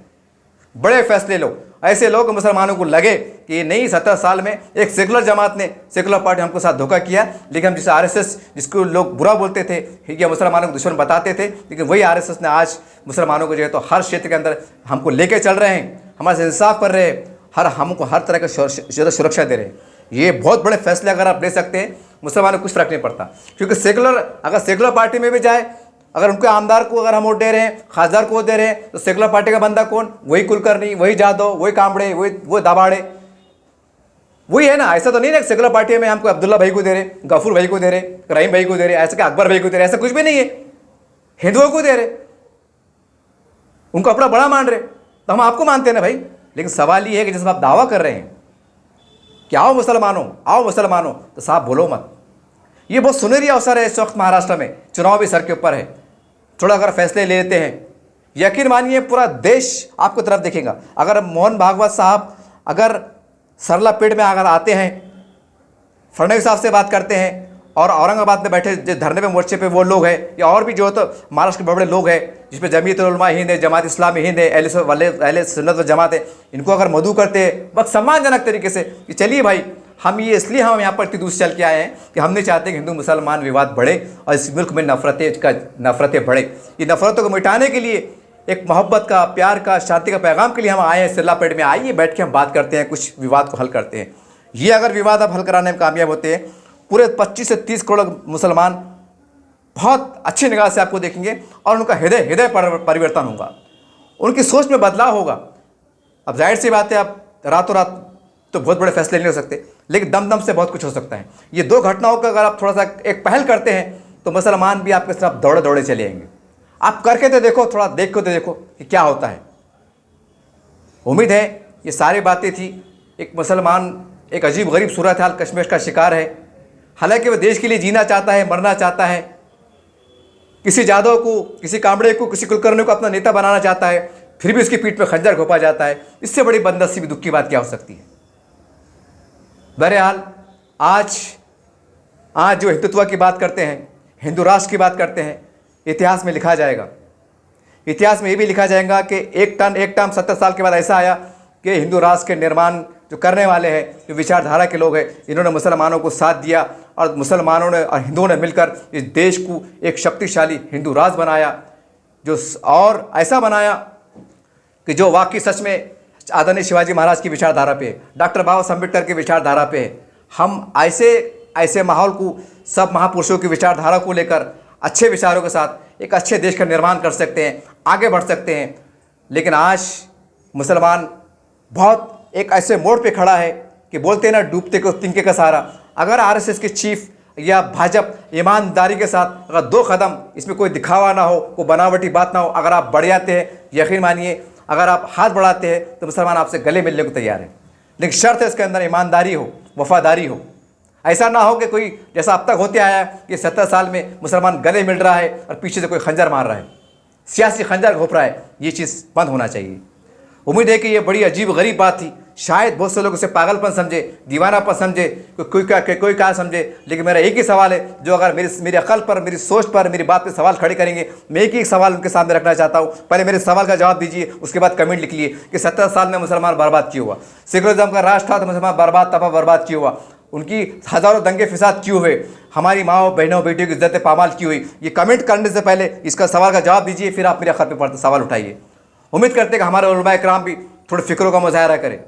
बड़े फैसले लो। ऐसे लोग मुसलमानों को लगे कि ये नहीं, 17 साल में एक सेकुलर जमात ने, सेकुलर पार्टी हमको साथ धोखा किया, लेकिन हम जिसे आरएसएस, जिसको लोग बुरा बोलते थे या मुसलमानों को दुश्मन बताते थे, लेकिन वही आरएसएस ने आज मुसलमानों को जो है तो हर क्षेत्र के अंदर हमको लेके चल रहे हैं, हमारे से इंसाफ कर रहे हैं, हमको हर तरह का सुरक्षा दे रहे हैं। ये बहुत बड़े फैसले अगर आप ले सकते हैं, मुसलमानों को कुछ फ़र्क नहीं पड़ता। क्योंकि अगर सेकुलर पार्टी में भी जाए, अगर उनके आमदार को अगर हम वोट दे रहे हैं, खासदार को वोट दे रहे हैं, तो सेकुलर पार्टी का बंदा कौन? वही कुलकर्णी, वही जादव, वही कांबड़े, वही दाबाड़े, वही है ना। ऐसा तो नहीं ना सेकुलर पार्टी में हमको अब्दुल्ला भाई को दे रहे, गफूर भाई को दे रहे, रहीम भाई को दे रहे, ऐसा क्या अकबर भाई को दे रहे, ऐसा कुछ भी नहीं है। हिंदुओं को दे रहे, उनको अपना बड़ा मान रहे, तो हम आपको मानते हैं ना भाई। लेकिन सवाल ये है कि जैसे आप दावा कर रहे हैं कि आओ मुसलमानों, आओ मुसलमानों, तो साहब बोलो मत। ये बहुत सुनहरी अवसर है इस वक्त महाराष्ट्र में, चुनाव भी सर के ऊपर है। थोड़ा अगर फैसले ले लेते हैं, यकीन मानिए पूरा देश आपको तरफ देखेगा। अगर मोहन भागवत साहब अगर सरला पेड़ में अगर आते हैं, फडणवीस साहब से बात करते हैं, और औरंगाबाद में बैठे जो धरने पे मोर्चे पे वो लोग हैं, या और भी जो तो महाराष्ट्र के बड़े बड़े लोग हैं, जिसमें जमीयत उलमा हिंद है, जमात इस्लामी हिंद है, अहले सुन्नत व जमात है, इनको अगर मदऊ करते हैं बहुत सम्मानजनक तरीके से कि चलिए भाई, हम ये इसलिए हम यहाँ पर इतनी दूर चल के आए हैं कि हम नहीं चाहते कि हिंदू मुसलमान विवाद बढ़े और इस मुल्क में नफ़रतें बढ़े। ये नफ़रतों को मिटाने के लिए एक मोहब्बत का, प्यार का, शांति का पैगाम के लिए हम आए हैं सिल्ला पेड़ में। आइए बैठ के हम बात करते हैं, कुछ विवाद को हल करते हैं। ये अगर विवाद आप हल कराने में कामयाब होते हैं, पूरे 25 से 30 करोड़ मुसलमान बहुत अच्छी निगाह से आपको देखेंगे, और उनका हृदय परिवर्तन होगा, उनकी सोच में बदलाव होगा। अब जाहिर सी बात है, आप रातों रात तो बहुत बड़े फैसले नहीं हो सकते, लेकिन दम दम से बहुत कुछ हो सकता है। ये दो घटनाओं का अगर आप थोड़ा सा एक पहल करते हैं तो मुसलमान भी आपके तरफ दौड़े दौड़े चले आएंगे। आप करके तो देखो, थोड़ा देख के तो देखो कि क्या होता है। उम्मीद है ये सारी बातें थी। एक मुसलमान एक अजीब गरीब सूरत हाल कश्मीर का शिकार है। हालांकि वह देश के लिए जीना चाहता है, मरना चाहता है, किसी जादव को, किसी कांबड़े को, किसी कुलकर्णी को अपना नेता बनाना चाहता है, फिर भी उसकी पीठ पर खंजर घोंपा जाता है। इससे बड़ी बदनसीबी, दुख की बात क्या हो सकती है। बहरहाल आज जो हिंदुत्व की बात करते हैं, हिंदू राष्ट्र की बात करते हैं, इतिहास में लिखा जाएगा। इतिहास में ये भी लिखा जाएगा कि एक टर्म 70 साल के बाद ऐसा आया कि हिंदू राष्ट्र के निर्माण जो करने वाले हैं, जो विचारधारा के लोग हैं, इन्होंने मुसलमानों को साथ दिया, और मुसलमानों ने और हिंदुओं ने मिलकर इस देश को एक शक्तिशाली हिंदू राष्ट्र बनाया, जो और ऐसा बनाया कि जो वाकई सच में आदरणीय शिवाजी महाराज की विचारधारा पे, डॉक्टर बाबा साहब अम्बेडकर की विचारधारा पे है। हम ऐसे माहौल को, सब महापुरुषों की विचारधारा को लेकर अच्छे विचारों के साथ एक अच्छे देश का निर्माण कर सकते हैं, आगे बढ़ सकते हैं। लेकिन आज मुसलमान बहुत एक ऐसे मोड़ पे खड़ा है कि बोलते हैं ना, डूबते को तिनके का सहारा। अगर आरएसएस के चीफ या भाजपा ईमानदारी के साथ अगर 2 कदम, इसमें कोई दिखावा ना हो, कोई बनावटी बात ना हो, अगर आप बढ़ जाते हैं, यकीन मानिए अगर आप हाथ बढ़ाते हैं तो मुसलमान आपसे गले मिलने को तैयार है। लेकिन शर्त है इसके अंदर ईमानदारी हो, वफादारी हो। ऐसा ना हो कि कोई जैसा अब तक होते आया कि 70 साल में मुसलमान गले मिल रहा है और पीछे से कोई खंजर मार रहा है, सियासी खंजर घोंप रहा है। ये चीज़ बंद होना चाहिए। उम्मीद है कि ये बड़ी अजीब गरीब बात थी, शायद बहुत से लोग उसे पागलपन समझे, दीवानापन समझे, कोई क्या समझे, लेकिन मेरा एक ही सवाल है जो अगर मेरी अकल पर, मेरी सोच पर, मेरी बात पे सवाल खड़े करेंगे, मैं एक ही सवाल उनके सामने रखना चाहता हूँ। पहले मेरे सवाल का जवाब दीजिए, उसके बाद कमेंट लिख लिए कि 70 साल में मुसलमान बर्बाद क्यों हुआ, सेकुलरिज्म का राष्ट्र था तो मुसलमान बर्बाद क्यों हुआ, उनकी हज़ारों दंगे फिसाद क्यों हुए, हमारी माओ बहनों बेटियों की इज्जत पामाल क्यों हुई। ये कमेंट करने से पहले इसका सवाल का जवाब दीजिए, फिर आप मेरे अखर पे सवाल उठाइए। उम्मीद करते हैं कि हमारे उलमा इकराम भी थोड़े फिक्रों का मुजाहरा करें,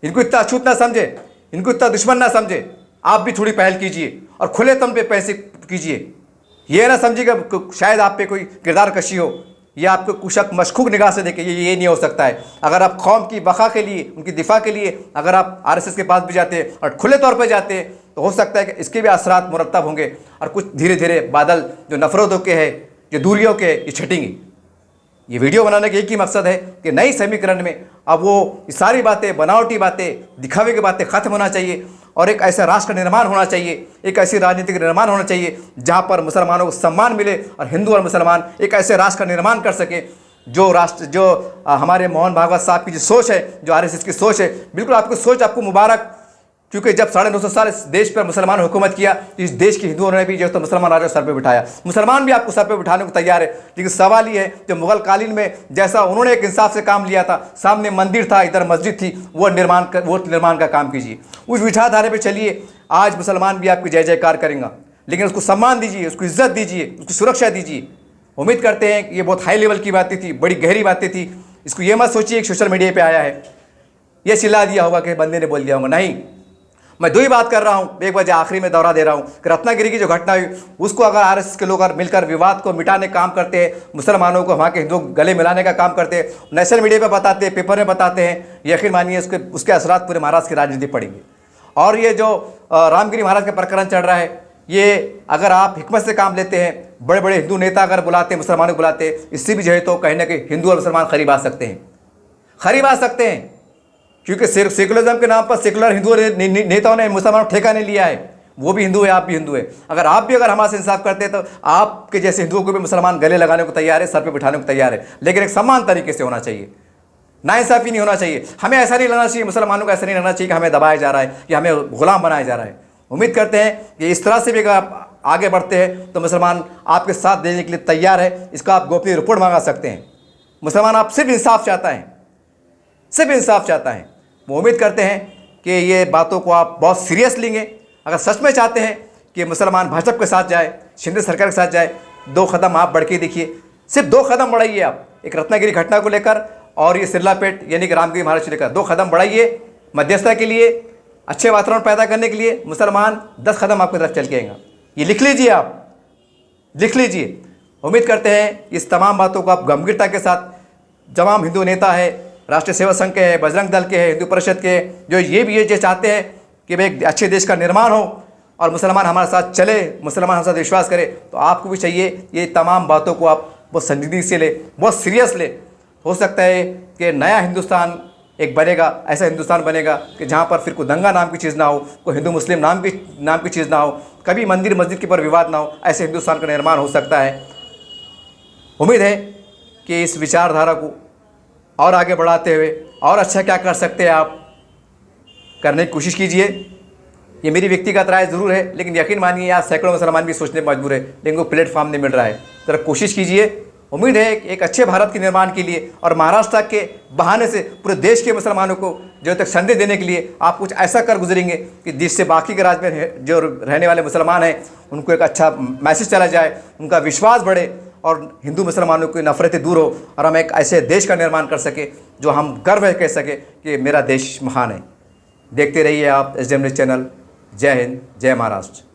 इनको इतना अछूत ना समझे, इनको इतना दुश्मन ना समझे। आप भी थोड़ी पहल कीजिए और खुले तम पे पैसे कीजिए। ये ना समझिएगा शायद आप पे कोई किरदार कशी हो, ये आपको कुशक मशकूक निगाह से देखे, ये नहीं हो सकता है। अगर आप कौम की बका के लिए, उनकी दिफा के लिए अगर आप RSS के पास भी जाते हैं और खुले तौर पर जाते हैं तो हो सकता है कि इसके भी असरात मुरतब होंगे और कुछ धीरे धीरे बादल जो नफरतों के हैं, जो दूरियों के, ये छटेंगे। ये वीडियो बनाने का एक ही मकसद है कि नई समीकरण में अब वो सारी बातें, बनावटी बातें, दिखावे की बातें ख़त्म होना चाहिए और एक ऐसा राष्ट्र का निर्माण होना चाहिए, एक ऐसी राजनीति का निर्माण होना चाहिए जहाँ पर मुसलमानों को सम्मान मिले और हिंदू और मुसलमान एक ऐसे राष्ट्र का निर्माण कर सके जो राष्ट्र, जो हमारे मोहन भागवत साहब की जो सोच है, जो RSS की सोच है, बिल्कुल आपकी सोच आपको मुबारक। क्योंकि जब 950 साल इस देश पर मुसलमान हुकूमत किया तो इस देश के हिंदुओं ने भी जो तो मुसलमान राजा सर पे बिठाया, मुसलमान भी आपको सर पे बिठाने को तैयार है। लेकिन सवाल ये है, जो मुगल कालीन में जैसा उन्होंने एक इंसाफ से काम लिया था, सामने मंदिर था, इधर मस्जिद थी, वो निर्माण का काम कीजिए, उस विचारधारा पे चलिए। आज मुसलमान भी आपकी जय जयकार करेंगे, लेकिन उसको सम्मान दीजिए, उसको इज्जत दीजिए, उसको सुरक्षा दीजिए। उम्मीद करते हैं कि ये बहुत हाई लेवल की बातें थी, बड़ी गहरी बातें थी। इसको ये मत सोचिए कि सोशल मीडिया पर आया है, ये चिल्ला दिया होगा कि बंदे ने बोल दिया होगा, नहीं। मैं दो ही बात कर रहा हूँ, एक वजह आखिरी में दौरा दे रहा हूँ कि रत्नागिरी की जो घटना हुई उसको अगर RSS के लोग मिलकर विवाद को मिटाने का काम करते हैं, मुसलमानों को वहाँ के हिंदुओं गले मिलाने का काम करते हैं, नेशनल मीडिया पे बताते हैं, पेपर में बताते हैं, यकीन मानिए उसके असरात पूरे महाराष्ट्र की राजनीति पड़ेंगे। और ये जो रामगिरी महाराज का प्रकरण चल रहा है, ये अगर आप हिकमत से काम लेते हैं, बड़े बड़े हिंदू नेता अगर बुलाते हैं, मुसलमानों को बुलाते हैं, इससे भी जो है तो कहीं ना कहीं हिंदू और मुसलमान करीब आ सकते हैं। क्योंकि सेकुलरिज्म के नाम पर सेकुलर हिंदू नेताओं ने मुसलमानों ठेका नहीं लिया है, वो भी हिंदू है, आप भी हिंदू है। अगर आप भी हमारे इंसाफ करते हैं तो आपके जैसे हिंदुओं को भी मुसलमान गले लगाने को तैयार है, सर पे बिठाने को तैयार है, लेकिन एक समान तरीके से होना चाहिए, नाइंसाफ़ी नहीं होना चाहिए। हमें ऐसा नहीं लगना चाहिए, मुसलमानों को ऐसा नहीं लगना चाहिए कि हमें दबाया जा रहा है या हमें गुलाम बनाया जा रहा है। उम्मीद करते हैं कि इस तरह से भी अगर आप आगे बढ़ते हैं तो मुसलमान आपके साथ देने के लिए तैयार है। इसका आप गोपनीय रिपोर्ट मंगा सकते हैं। मुसलमान आप सिर्फ इंसाफ चाहता है, वो उम्मीद करते हैं कि ये बातों को आप बहुत सीरियस लेंगे। अगर सच में चाहते हैं कि मुसलमान भाजपा के साथ जाए, शिंदे सरकार के साथ जाए, 2 कदम आप बढ़ के देखिए, सिर्फ 2 कदम बढ़ाइए आप, एक रत्नागिरी घटना को लेकर और ये सिरलापेट यानी कि रामगिरी महाराज को लेकर 2 कदम बढ़ाइए। मध्यस्थता के लिए, अच्छे वातावरण पैदा करने के लिए मुसलमान 10 कदम आपकी तरफ चल के आएगा। ये लिख लीजिए, आप लिख लीजिए। उम्मीद करते हैं इस तमाम बातों को आप गंभीरता के साथ, तमाम हिंदू नेता है, राष्ट्रीय सेवा संघ के हैं, बजरंग दल के हैं, हिंदू परिषद के, जो ये चाहते हैं कि भाई एक अच्छे देश का निर्माण हो और मुसलमान हमारे साथ चले, मुसलमान हमारे साथ विश्वास करे, तो आपको भी चाहिए ये तमाम बातों को आप बहुत संजीदगी से ले, बहुत सीरियस ले। हो सकता है कि नया हिंदुस्तान एक बनेगा, ऐसा हिंदुस्तान बनेगा कि जहाँ पर फिर कोई दंगा नाम की चीज़ ना हो, कोई हिंदू मुस्लिम नाम की चीज़ ना हो, कभी मंदिर मस्जिद के पर विवाद ना हो, ऐसे हिंदुस्तान का निर्माण हो सकता है। उम्मीद है कि इस विचारधारा को और आगे बढ़ाते हुए और अच्छा क्या कर सकते हैं आप करने की कोशिश कीजिए। ये मेरी व्यक्तिगत राय ज़रूर है, लेकिन यकीन मानिए आज सैकड़ों मुसलमान भी सोचने पर मजबूर है, लेकिन वो प्लेटफॉर्म नहीं मिल रहा है। ज़रा कोशिश कीजिए। उम्मीद है एक अच्छे भारत के निर्माण के लिए और महाराष्ट्र के बहाने से पूरे देश के मुसलमानों को जो तक संदेश देने के लिए आप कुछ ऐसा कर गुजरेंगे कि जिससे बाकी के राज्य में जो रहने वाले मुसलमान हैं उनको एक अच्छा मैसेज चला जाए, उनका विश्वास बढ़े और हिंदू मुसलमानों की नफरतें दूर हो और हम एक ऐसे देश का निर्माण कर सके जो हम गर्व है कह सके कि मेरा देश महान है। देखते रहिए आप SDM न्यूज़ चैनल। जय हिंद, जय महाराष्ट्र।